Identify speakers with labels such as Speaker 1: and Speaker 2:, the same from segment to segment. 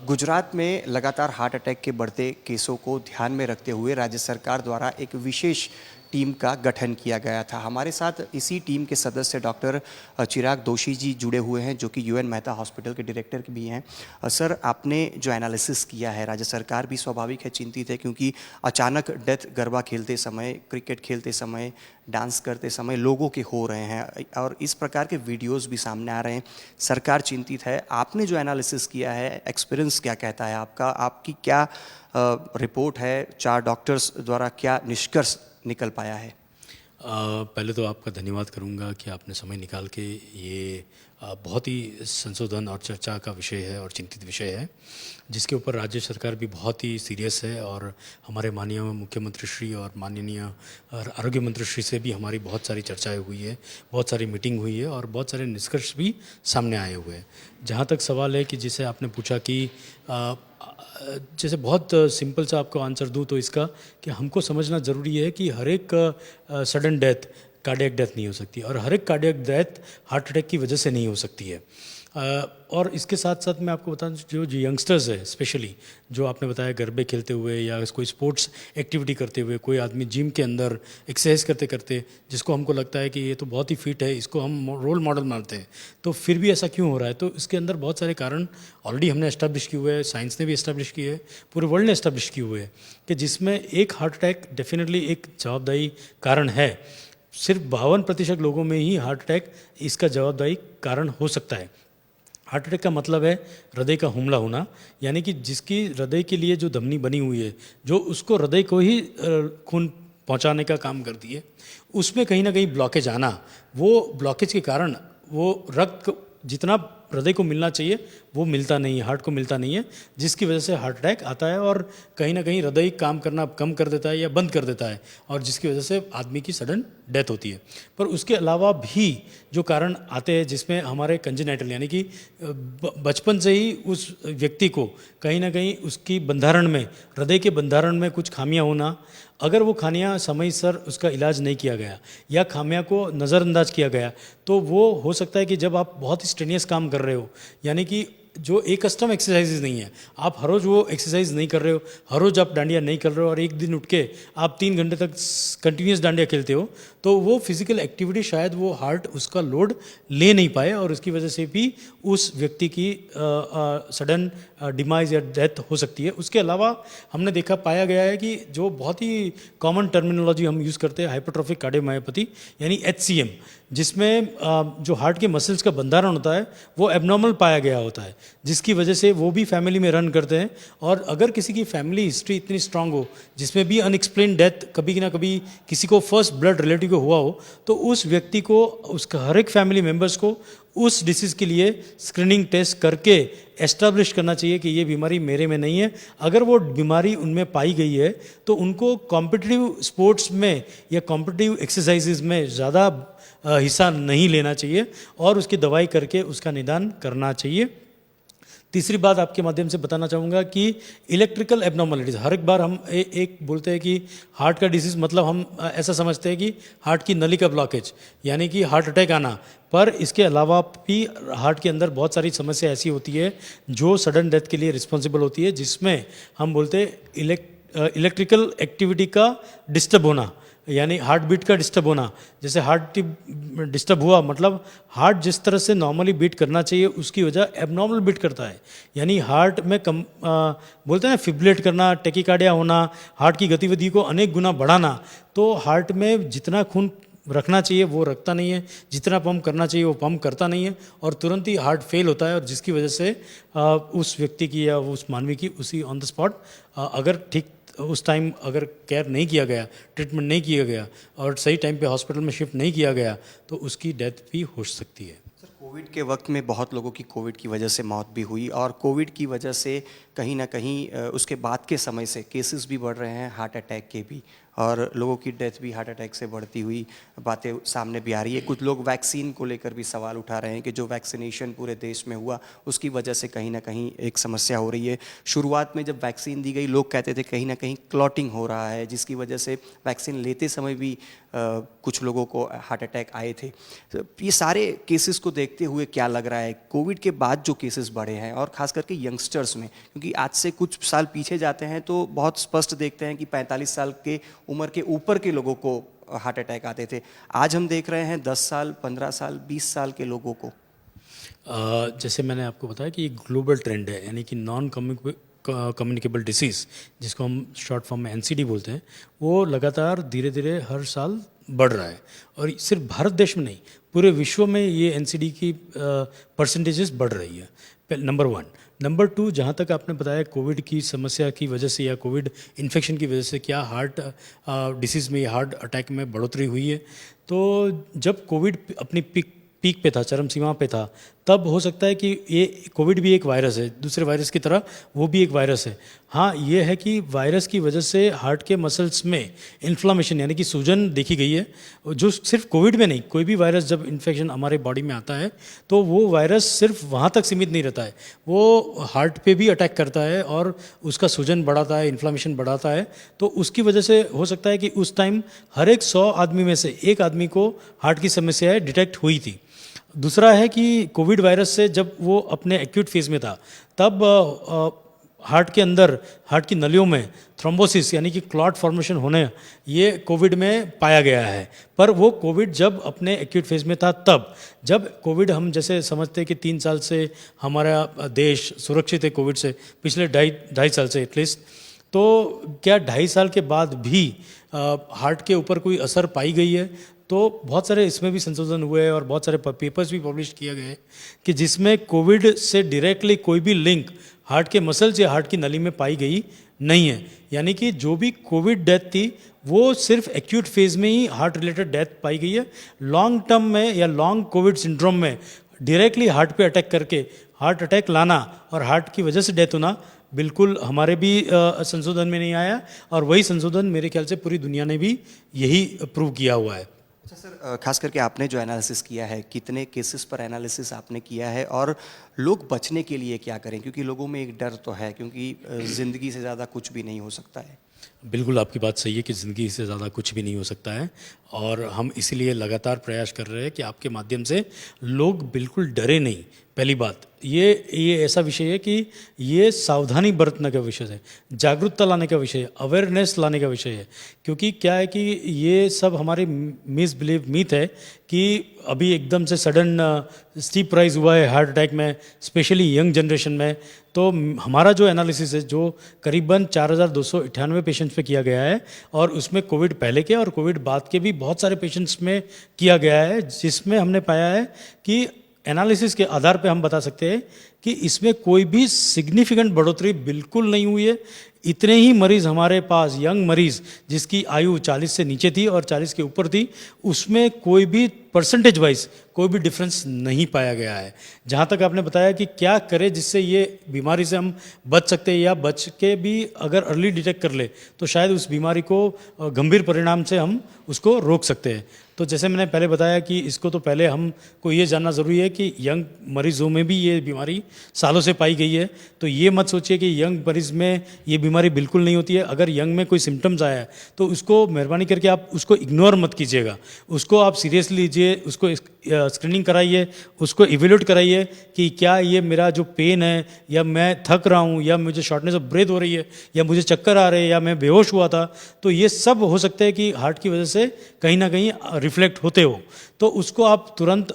Speaker 1: गुजरात में लगातार heart attack के बढ़ते केसों को ध्यान में रखते हुए राज्य सरकार द्वारा एक विशेष टीम का गठन किया गया था। हमारे साथ इसी टीम के सदस्य डॉक्टर चिराग दोशी जी जुड़े हुए हैं, जो कि यूएन मेहता हॉस्पिटल के डायरेक्टर भी हैं। सर, आपने जो एनालिसिस किया है, राज्य सरकार भी स्वाभाविक है चिंतित है, क्योंकि अचानक डेथ गरबा खेलते समय, क्रिकेट खेलते समय, डांस करते समय लोगों के हो रहे हैं और इस प्रकार के वीडियोस भी सामने आ रहे हैं। सरकार चिंतित है। आपने जो एनालिसिस किया है, एक्सपीरियंस क्या कहता है आपका? आपकी क्या रिपोर्ट है? 4 डॉक्टर्स द्वारा क्या निष्कर्ष निकल पाया है?
Speaker 2: पहले तो आपका धन्यवाद करूंगा कि आपने समय निकाल के ये बहुत ही संशोधन और चर्चा का विषय है और चिंतित विषय है, जिसके ऊपर राज्य सरकार भी बहुत ही सीरियस है। और हमारे माननीय मुख्यमंत्री श्री और माननीय आरोग्य मंत्री श्री से भी हमारी बहुत सारी चर्चाएं हुई है, बहुत सारी मीटिंग हुई है और बहुत सारे निष्कर्ष भी सामने आए हुए हैं। जहाँ तक सवाल है कि जिसे आपने पूछा कि जैसे बहुत सिंपल सा आपको आंसर दूं तो इसका कि हमको समझना ज़रूरी है कि हर एक सडन डेथ कार्डियक डेथ नहीं हो सकती और हर एक कार्डियक डेथ हार्ट अटैक की वजह से नहीं हो सकती है। और इसके साथ साथ मैं आपको बता दूं, जो यंगस्टर्स है, स्पेशली जो आपने बताया गरबे खेलते हुए या कोई स्पोर्ट्स एक्टिविटी करते हुए, कोई आदमी जिम के अंदर एक्सरसाइज करते करते जिसको हमको लगता है कि ये तो बहुत ही फिट है, इसको हम रोल मॉडल मानते हैं, तो फिर भी ऐसा क्यों हो रहा है? तो इसके अंदर बहुत सारे कारण ऑलरेडी हमने एस्टैब्लिश किए हुए हैं, साइंस ने भी एस्टैब्लिश किए हैं, पूरे वर्ल्ड ने एस्टैब्लिश किए हुए हैं कि जिसमें एक हार्ट अटैक डेफिनेटली एक जवाबदारी कारण है। सिर्फ 52% लोगों में ही हार्ट अटैक इसका जवाबदारी कारण हो सकता है। हार्ट अटैक का मतलब है हृदय का हमला होना, यानी कि जिसकी हृदय के लिए जो धमनी बनी हुई है, जो उसको हृदय को ही खून पहुंचाने का काम करती है, उसमें कहीं ना कहीं ब्लॉकेज आना, वो ब्लॉकेज के कारण वो रक्त जितना हृदय को मिलना चाहिए वो मिलता नहीं है, हार्ट को मिलता नहीं है, जिसकी वजह से हार्ट अटैक आता है और कहीं ना कहीं हृदय काम करना कम कर देता है या बंद कर देता है और जिसकी वजह से आदमी की सडन डेथ होती है। पर उसके अलावा भी जो कारण आते हैं, जिसमें हमारे कंजेनाइटल यानी कि बचपन से ही उस व्यक्ति को कहीं ना कहीं उसकी बंधारण में, हृदय के बंधारण में कुछ खामियां होना, अगर वो खामियां समय सर उसका इलाज नहीं किया गया या खामियां को नज़रअंदाज किया गया, तो वो हो सकता है कि जब आप बहुत ही स्ट्रेनियस काम कर रहे हो, यानी कि जो एक कस्टम एक्सरसाइजेज नहीं है, आप हर रोज़ वो एक्सरसाइज नहीं कर रहे हो, हर रोज़ आप डांडिया नहीं कर रहे हो और एक दिन उठ के आप 3 घंटे तक कंटिन्यूस डांडिया खेलते हो, तो वो फिजिकल एक्टिविटी शायद वो हार्ट उसका लोड ले नहीं पाए और उसकी वजह से भी उस व्यक्ति की सडन डिमाइज या डेथ हो सकती है। उसके अलावा हमने देखा पाया गया है कि जो बहुत ही कॉमन टर्मिनोलॉजी हम यूज़ करते हैं, हाइपरट्रॉफिक कार्डियोमायोपैथी यानी HCM, जिसमें जो हार्ट के मसल्स का बंधारण होता है वो एबनॉर्मल पाया गया होता है, जिसकी वजह से वो भी फैमिली में रन करते हैं। और अगर किसी की फैमिली हिस्ट्री इतनी स्ट्रांग हो, जिसमें भी अनएक्सप्लेन डेथ कभी ना कभी किसी को फर्स्ट ब्लड रिलेटिव को हुआ हो, तो उस व्यक्ति को, उसका हर एक फैमिली मेम्बर्स को उस डिसीज़ के लिए स्क्रीनिंग टेस्ट करके एस्टैब्लिश करना चाहिए कि ये बीमारी मेरे में नहीं है। अगर वो बीमारी उनमें पाई गई है तो उनको कॉम्पिटिटिव स्पोर्ट्स में या कॉम्पिटिटिव एक्सरसाइजेज में ज़्यादा हिस्सा नहीं लेना चाहिए और उसकी दवाई करके उसका निदान करना चाहिए। तीसरी बात आपके माध्यम से बताना चाहूँगा कि इलेक्ट्रिकल एबनॉर्मलिटीज़, हर एक बार हम एक बोलते हैं कि हार्ट का डिसीज़ मतलब हम ऐसा समझते हैं कि हार्ट की नली का ब्लॉकेज यानी कि हार्ट अटैक आना, पर इसके अलावा भी हार्ट के अंदर बहुत सारी समस्या ऐसी होती है जो सडन डेथ के लिए रिस्पॉन्सिबल होती है, जिसमें हम बोलते हैं इलेक्ट्रिकल एक्टिविटी का डिस्टर्ब होना, यानी हार्ट बीट का डिस्टर्ब होना। जैसे हार्ट डिस्टर्ब हुआ मतलब हार्ट जिस तरह से नॉर्मली बीट करना चाहिए उसकी वजह एबनॉर्मल बीट करता है, यानी हार्ट में बोलते हैं फिब्रिलेट करना, टेकिकार्डिया होना, हार्ट की गतिविधि को अनेक गुना बढ़ाना। तो हार्ट में जितना खून रखना चाहिए वो रखता नहीं है, जितना पंप करना चाहिए वो पंप करता नहीं है और तुरंत ही हार्ट फेल होता है और जिसकी वजह से उस व्यक्ति की या उस मानवी की उसी ऑन द स्पॉट अगर ठीक उस टाइम अगर केयर नहीं किया गया, ट्रीटमेंट नहीं किया गया और सही टाइम पे हॉस्पिटल में शिफ्ट नहीं किया गया, तो उसकी डेथ भी हो सकती है।
Speaker 1: सर, कोविड के वक्त में बहुत लोगों की कोविड की वजह से मौत भी हुई और कोविड की वजह से कहीं ना कहीं उसके बाद के समय से केसेस भी बढ़ रहे हैं हार्ट अटैक के भी। और लोगों की डेथ भी हार्ट अटैक से बढ़ती हुई बातें सामने भी आ रही है। कुछ लोग वैक्सीन को लेकर भी सवाल उठा रहे हैं कि जो वैक्सीनेशन पूरे देश में हुआ उसकी वजह से कहीं ना कहीं एक समस्या हो रही है। शुरुआत में जब वैक्सीन दी गई लोग कहते थे कहीं ना कहीं क्लॉटिंग हो रहा है, जिसकी वजह से वैक्सीन लेते समय भी कुछ लोगों को हार्ट अटैक आए थे। तो ये सारे केसेस को देखते हुए क्या लग रहा है कोविड के बाद जो केसेस बढ़े हैं और ख़ास करके यंगस्टर्स में, क्योंकि आज से कुछ साल पीछे जाते हैं तो बहुत स्पष्ट देखते हैं कि 45 साल के उम्र के ऊपर के लोगों को हार्ट अटैक आते थे। आज हम देख रहे हैं 10 साल, 15 साल, 20 साल के लोगों को।
Speaker 2: जैसे मैंने आपको बताया कि ये ग्लोबल ट्रेंड है, यानी कि नॉन कम्युनिकेबल डिसीज़, जिसको हम शॉर्ट फॉर्म में एनसीडी बोलते हैं, वो लगातार धीरे धीरे हर साल बढ़ रहा है। और सिर्फ भारत देश में नहीं, पूरे विश्व में ये एनसीडी की परसेंटेजेस बढ़ रही है। नंबर 1। नंबर 2, जहाँ तक आपने बताया कोविड की समस्या की वजह से या कोविड इन्फेक्शन की वजह से क्या हार्ट डिसीज़ में, हार्ट अटैक में बढ़ोतरी हुई है, तो जब कोविड अपनी पीक पे था, चरम सीमा पे था, तब हो सकता है कि ये कोविड भी एक वायरस है, दूसरे वायरस की तरह वो भी एक वायरस है। हाँ, ये है कि वायरस की वजह से हार्ट के मसल्स में इन्फ्लामेशन यानी कि सूजन देखी गई है, जो सिर्फ कोविड में नहीं, कोई भी वायरस जब इन्फेक्शन हमारे बॉडी में आता है तो वो वायरस सिर्फ वहाँ तक सीमित नहीं रहता है, वो हार्ट पे भी अटैक करता है और उसका सूजन बढ़ाता है, इन्फ्लामेशन बढ़ाता है। तो उसकी वजह से हो सकता है कि उस टाइम हर एक 100 आदमी में से एक आदमी को हार्ट की समस्याएं डिटेक्ट हुई थी। दूसरा है कि कोविड वायरस से जब वो अपने एक्यूट फेज में था, तब हार्ट के अंदर, हार्ट की नलियों में थ्रोम्बोसिस यानी कि क्लॉट फॉर्मेशन होने, ये कोविड में पाया गया है। पर वो कोविड जब अपने एक्यूट फेज में था तब, जब कोविड हम जैसे समझते हैं कि 3 साल से हमारा देश सुरक्षित है कोविड से, पिछले ढाई साल से एटलीस्ट, तो क्या 2.5 साल के बाद भी हार्ट के ऊपर कोई असर पाई गई है? तो बहुत सारे इसमें भी संशोधन हुए हैं और बहुत सारे पेपर्स भी पब्लिश किए गए हैं कि जिसमें कोविड से डायरेक्टली कोई भी लिंक हार्ट के मसल्स या हार्ट की नली में पाई गई नहीं है। यानी कि जो भी कोविड डेथ थी वो सिर्फ एक्यूट फेज में ही हार्ट रिलेटेड डेथ पाई गई है। लॉन्ग टर्म में या लॉन्ग कोविड सिंड्रोम में डायरेक्टली हार्ट पे अटैक करके हार्ट अटैक लाना और हार्ट की वजह से डेथ होना बिल्कुल हमारे भी संशोधन में नहीं आया, और वही संशोधन मेरे ख्याल से पूरी दुनिया ने भी यही प्रूव किया हुआ है।
Speaker 1: अच्छा सर, खास करके आपने जो एनालिसिस किया है, कितने केसेस पर एनालिसिस आपने किया है और लोग बचने के लिए क्या करें, क्योंकि लोगों में एक डर तो है, क्योंकि ज़िंदगी से ज़्यादा कुछ भी नहीं हो सकता है।
Speaker 2: बिल्कुल आपकी बात सही है कि ज़िंदगी से ज़्यादा कुछ भी नहीं हो सकता है, और हम इसीलिए लगातार प्रयास कर रहे हैं कि आपके माध्यम से लोग बिल्कुल डरे नहीं। पहली बात, ये ऐसा विषय है कि ये सावधानी बरतने का विषय है, जागरूकता लाने का विषय है, अवेयरनेस लाने का विषय है। क्योंकि क्या है कि ये सब हमारे मिसबिलीव मीथ है कि अभी एकदम से सडन स्टीप राइज हुआ है हार्ट अटैक में, स्पेशली यंग जनरेशन में। तो हमारा जो एनालिसिस है, जो करीबन 4298 पेशेंट्स पे किया गया है, और उसमें कोविड पहले के और कोविड बाद के भी बहुत सारे पेशेंट्स में किया गया है, जिसमें हमने पाया है कि एनालिसिस के आधार पे हम बता सकते हैं कि इसमें कोई भी सिग्निफिकेंट बढ़ोतरी बिल्कुल नहीं हुई है। इतने ही मरीज़ हमारे पास, यंग मरीज़ जिसकी आयु 40 से नीचे थी और 40 के ऊपर थी, उसमें कोई भी परसेंटेज वाइज कोई भी डिफरेंस नहीं पाया गया है। जहाँ तक आपने बताया कि क्या करें जिससे ये बीमारी से हम बच सकते हैं, या बच के भी अगर अर्ली डिटेक्ट कर ले तो शायद उस बीमारी को गंभीर परिणाम से हम उसको रोक सकते हैं। तो जैसे मैंने पहले बताया कि इसको तो पहले हमको ये जानना ज़रूरी है कि यंग मरीज़ों में भी ये बीमारी सालों से पाई गई है। तो ये मत सोचिए कि यंग मरीज़ में ये बीमारी बिल्कुल नहीं होती है। अगर यंग में कोई सिम्टम्स आया है तो उसको मेहरबानी करके आप उसको इग्नोर मत कीजिएगा, उसको आप सीरियसली लीजिए, उसको स्क्रीनिंग कराइए, उसको इवेल्यूट कराइए कि क्या ये मेरा जो पेन है, या मैं थक रहा हूँ, या मुझे शॉर्टनेस ऑफ ब्रेथ हो रही है, या मुझे चक्कर आ रहे हैं, या मैं बेहोश हुआ था, तो ये सब हो सकता है कि हार्ट की वजह से कहीं ना कहीं रिफ्लेक्ट होते हो। तो उसको आप तुरंत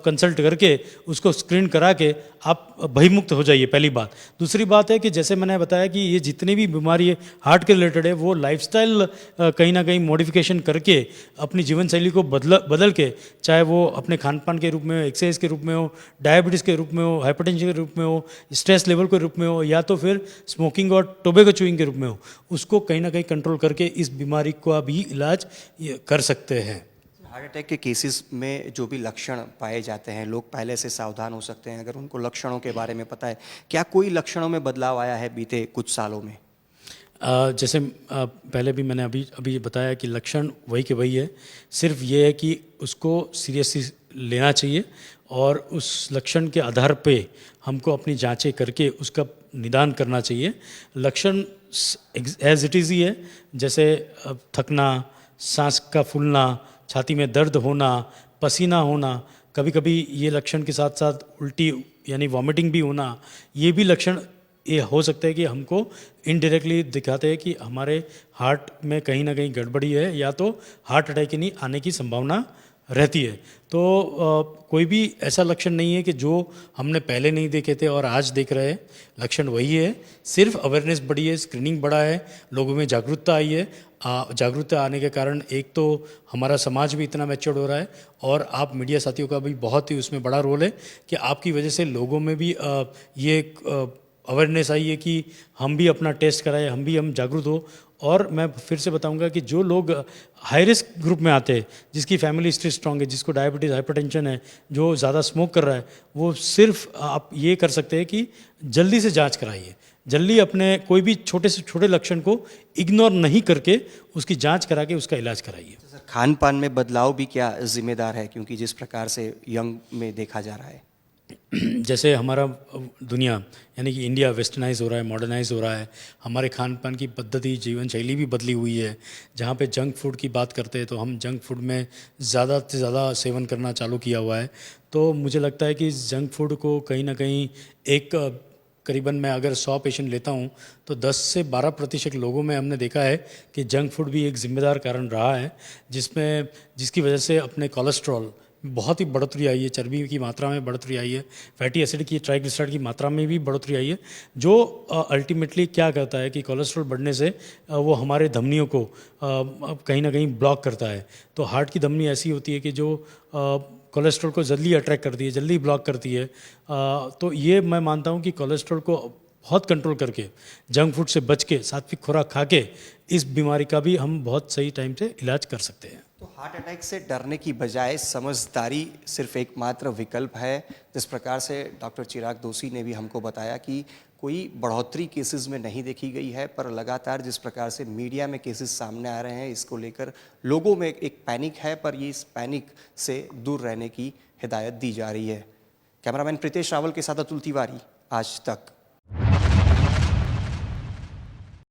Speaker 2: कंसल्ट करके उसको स्क्रीन करा के आप भयमुक्त हो जाइए, पहली बात। दूसरी बात है कि जैसे मैंने बताया कि ये जितनी भी बीमारी है हार्ट के रिलेटेड है, वो लाइफस्टाइल कहीं ना कहीं मॉडिफिकेशन करके अपनी जीवन शैली को बदल के, चाहे वो अपने खान पान के रूप में हो, एक्सरसाइज के रूप में हो, डायबिटीज़ के रूप में हो, हाइपरटेंशन के रूप में हो, स्ट्रेस लेवल के रूप में हो, या तो फिर स्मोकिंग और टोबैको च्यूइंग के रूप में हो, उसको कहीं ना कहीं कंट्रोल करके इस बीमारी का भी इलाज कर सकते हैं।
Speaker 1: हार्ट अटैक के केसेस में जो भी लक्षण पाए जाते हैं, लोग पहले से सावधान हो सकते हैं अगर उनको लक्षणों के बारे में पता है। क्या कोई लक्षणों में बदलाव आया है बीते कुछ सालों में?
Speaker 2: जैसे पहले भी मैंने अभी अभी बताया कि लक्षण वही के वही है, सिर्फ ये है कि उसको सीरियसली लेना चाहिए और उस लक्षण के आधार पे हमको अपनी जांचें करके उसका निदान करना चाहिए। लक्षण एज इट इज़ ही है, जैसे थकना, सांस का फूलना, छाती में दर्द होना, पसीना होना, कभी कभी ये लक्षण के साथ साथ उल्टी यानी वॉमिटिंग भी होना, ये भी लक्षण ये हो सकता है कि हमको इनडायरेक्टली दिखाते हैं कि हमारे हार्ट में कहीं ना कहीं गड़बड़ी है या तो हार्ट अटैक नहीं आने की संभावना रहती है। तो कोई भी ऐसा लक्षण नहीं है कि जो हमने पहले नहीं देखे थे और आज देख रहे हैं, लक्षण वही है, सिर्फ अवेयरनेस बढ़ी है, स्क्रीनिंग बढ़ा है, लोगों में जागरूकता आई है। जागरूकता आने के कारण एक तो हमारा समाज भी इतना मैच्योर्ड हो रहा है और आप मीडिया साथियों का भी बहुत ही उसमें बड़ा रोल है कि आपकी वजह से लोगों में भी ये अवेयरनेस आई है कि हम भी अपना टेस्ट कराएं, हम जागरूक हो। और मैं फिर से बताऊंगा कि जो लोग हाई रिस्क ग्रुप में आते हैं, जिसकी फैमिली हिस्ट्री स्ट्रांग है, जिसको डायबिटीज़, हाइपरटेंशन है, जो ज़्यादा स्मोक कर रहा है, वो सिर्फ आप ये कर सकते हैं कि जल्दी से जांच कराइए, जल्दी अपने कोई भी छोटे से छोटे लक्षण को इग्नोर नहीं करके उसकी जांच करा के उसका इलाज कराइए।
Speaker 1: सर, खान पान में बदलाव भी क्या जिम्मेदार है, क्योंकि जिस प्रकार से यंग में देखा जा रहा है?
Speaker 2: जैसे हमारा दुनिया यानी कि इंडिया वेस्टर्नाइज हो रहा है, मॉडर्नाइज हो रहा है, हमारे खान पान की पद्धति, जीवन शैली भी बदली हुई है। जहाँ पे जंक फूड की बात करते हैं तो हम जंक फूड में ज़्यादा से ज़्यादा सेवन करना चालू किया हुआ है। तो मुझे लगता है कि जंक फूड को कहीं ना कहीं एक करीबन मैं अगर 100 पेशेंट लेता हूँ तो 10 से 12% लोगों में हमने देखा है कि जंक फूड भी एक जिम्मेदार कारण रहा है, जिसकी वजह से अपने कोलेस्ट्रॉल बहुत ही बढ़ोतरी आई है, चर्बी की मात्रा में बढ़ोतरी आई है, फैटी एसिड की, ट्राइग्लिसराइड की मात्रा में भी बढ़ोतरी आई है, जो अल्टीमेटली क्या करता है कि कोलेस्ट्रॉल बढ़ने से वो हमारे धमनियों को कहीं ना कहीं ब्लॉक करता है। तो हार्ट की धमनी ऐसी होती है कि जो कोलेस्ट्रॉल को जल्दी अट्रैक्ट करती है, जल्दी ब्लॉक करती है। तो ये मैं मानता हूँ कि कोलेस्ट्रॉल को बहुत कंट्रोल करके, जंक फूड से बच के, सात्विक खुराक खा के इस बीमारी का भी हम बहुत सही टाइम से इलाज कर सकते हैं।
Speaker 1: तो हार्ट अटैक से डरने की बजाय समझदारी सिर्फ एकमात्र विकल्प है। जिस प्रकार से डॉक्टर चिराग दोषी ने भी हमको बताया कि कोई बढ़ोतरी केसेस में नहीं देखी गई है, पर लगातार जिस प्रकार से मीडिया में केसेस सामने आ रहे हैं, इसको लेकर लोगों में एक पैनिक है, पर ये इस पैनिक से दूर रहने की हिदायत दी जा रही है। कैमरामैन प्रीतेश रावल के साथ अतुल तिवारी, आज तक।